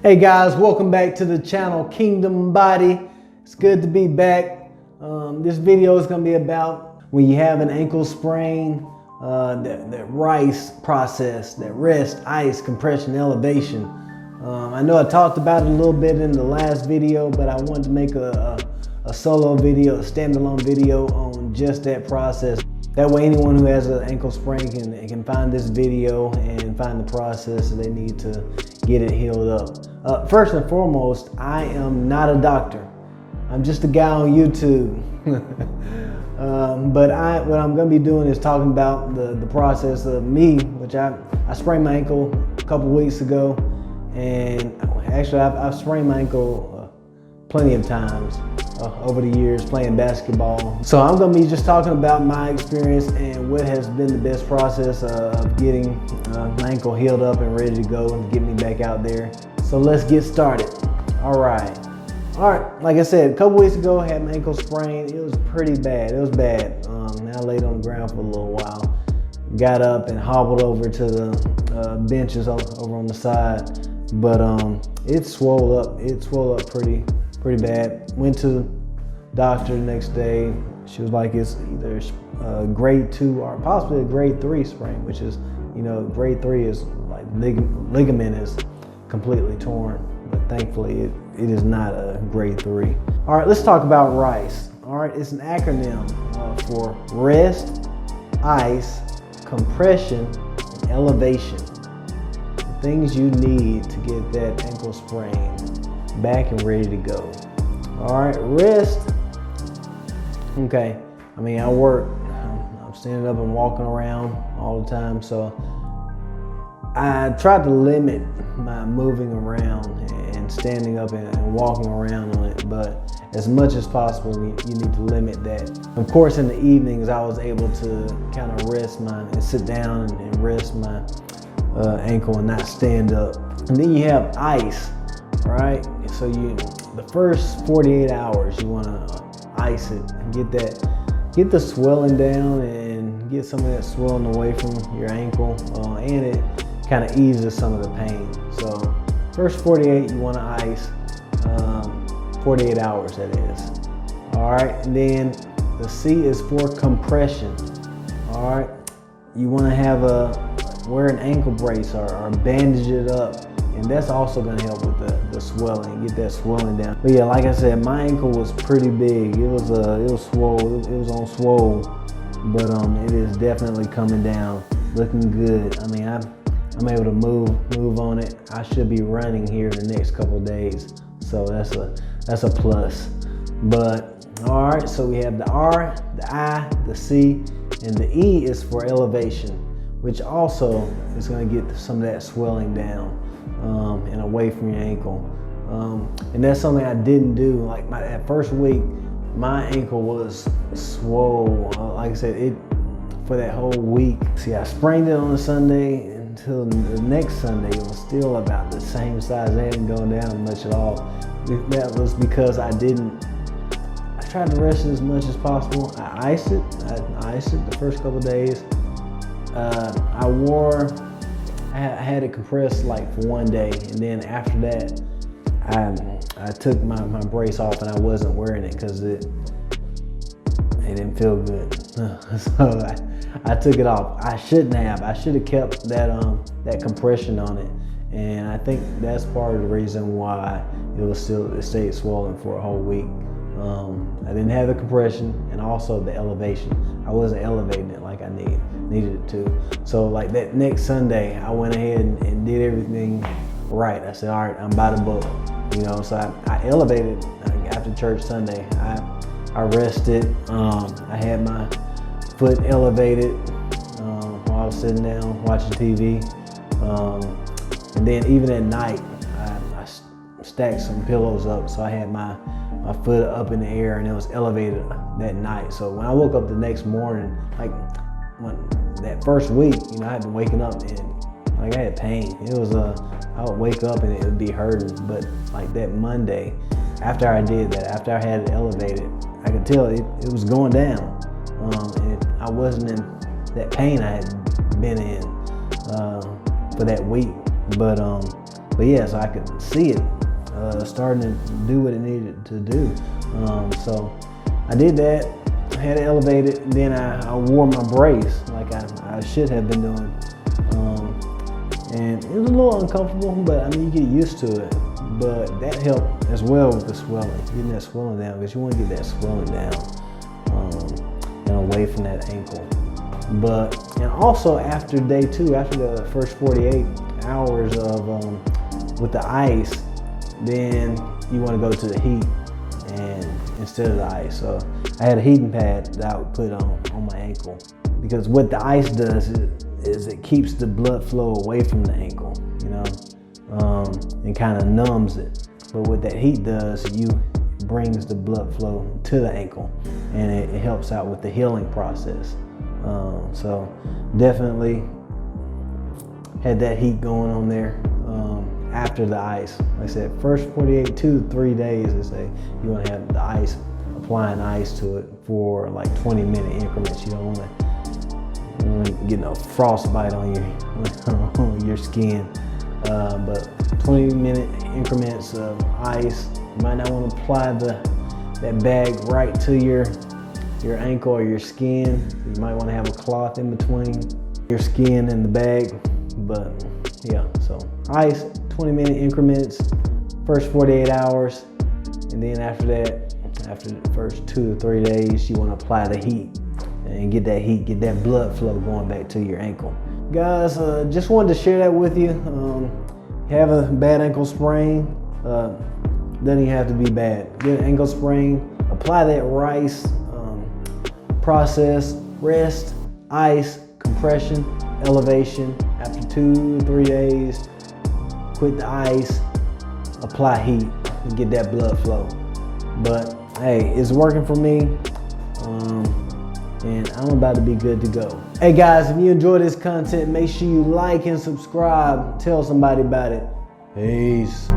Hey guys, welcome back to the channel Kingdom Body. It's good to be back. This video is going to be about when you have an ankle sprain, that RICE process, that rest, ice, compression, elevation. I know I talked about it a little bit in the last video, but I wanted to make a solo video, a standalone video on just that process. That way anyone who has an ankle sprain can find this video and find the process that they need to get it healed up. First and foremost, I am not a doctor. I'm just a guy on YouTube. But what I'm gonna be doing is talking about the process of me, which I sprained my ankle a couple weeks ago. And actually I've sprained my ankle plenty of times over the years playing basketball. So I'm gonna be just talking about my experience and what has been the best process of getting my ankle healed up and ready to go and get me back out there. So let's get started. All right, like I said, a couple weeks ago I had my ankle sprained. It was pretty bad, it was bad. I laid on the ground for a little while. Got up and hobbled over to the benches over on the side. But it swelled up pretty bad. Went to the doctor the next day. She was like, it's either grade 2 or possibly a grade 3 sprain, which is, you know, grade 3 is like ligament is completely torn, but thankfully it is not a grade 3. All right, let's talk about RICE. All right, it's an acronym for rest, ice, compression, and elevation. The things you need to get that ankle sprain back and ready to go. All right, rest. Okay, I mean, I work, I'm standing up and walking around all the time, so I try to limit my moving around and standing up and walking around on it, but as much as possible, you need to limit that. Of course, in the evenings, I was able to kind of rest and sit down and rest my ankle and not stand up. And then you have ice, right? So the first 48 hours, you want to ice it and get the swelling down and get some of that swelling away from your ankle, and it kind of eases some of the pain. So first 48, you want to ice, 48 hours that is. All right, and then the C is for compression. All right, you want to wear an ankle brace or bandage it up, and that's also going to help with the swelling, get that swelling down. But yeah, like I said, my ankle was pretty big. It was swole, it was on swole, but it is definitely coming down, looking good. I mean, I'm able to move on it. I should be running here in the next couple of days, so that's a plus. But all right, so we have the R, the I, the C, and the E is for elevation, which also is going to get some of that swelling down and away from your ankle. And that's something I didn't do. Like that first week, my ankle was swole. Like I said, for that whole week. See, I sprained it on a Sunday until the next Sunday. It was still about the same size. It hadn't gone down much at all. That was because I tried to rest it as much as possible. I iced it the first couple of days. I had it compressed like for one day, and then after that, I took my brace off and I wasn't wearing it because it didn't feel good. So I took it off. I shouldn't have. I should have kept that compression on it, and I think that's part of the reason why it stayed swollen for a whole week. I didn't have the compression and also the elevation. I wasn't elevating it like I needed it to. So like that next Sunday, I went ahead and did everything right. I said, all right, I'm by the book, you know. So I elevated after church Sunday. I rested. I had my foot elevated while I was sitting down watching TV. And then even at night, I stacked some pillows up, so I had my foot up in the air and it was elevated that night. So when I woke up the next morning, like that first week, you know, I had been waking up and like I had pain. It was I would wake up and it would be hurting. But like that Monday, after I did that, after I had it elevated, I could tell it was going down. And I wasn't in that pain I had been in for that week. But But yeah, so I could see it starting to do what it needed to do. So I did that, I had it elevated, then I wore my brace like I should have been doing. And it was a little uncomfortable, but I mean, you get used to it. But that helped as well with the swelling, getting that swelling down, because you want to get that swelling down and away from that ankle. And also after day 2, after the first 48 hours of with the ice, then you want to go to the heat and instead of the ice. So I had a heating pad that I would put on my ankle, because what the ice does is it keeps the blood flow away from the ankle, you know, and kind of numbs it. But what that heat does, it brings the blood flow to the ankle, and it helps out with the healing process. So definitely had that heat going on there after the ice. Like I said, first 48, 2 to 3 days, they say you want to have the ice, applying ice to it for like 20-minute increments. You don't want to get no frostbite on your skin. But 20-minute increments of ice. You might not want to apply that bag right to your ankle or your skin. You might want to have a cloth in between your skin and the bag. But yeah, so ice, 20-minute increments, first 48 hours. And then after that, after the first 2 to 3 days, you want to apply the heat and get that heat, get that blood flow going back to your ankle. Guys, just wanted to share that with you. You have a bad ankle sprain, doesn't even have to be bad. Get an ankle sprain, apply that rice process, rest, ice, compression, elevation. After 2 to 3 days, quit the ice, apply heat, and get that blood flow. But hey, it's working for me, and I'm about to be good to go. Hey guys, if you enjoy this content, make sure you like and subscribe. Tell somebody about it. Peace.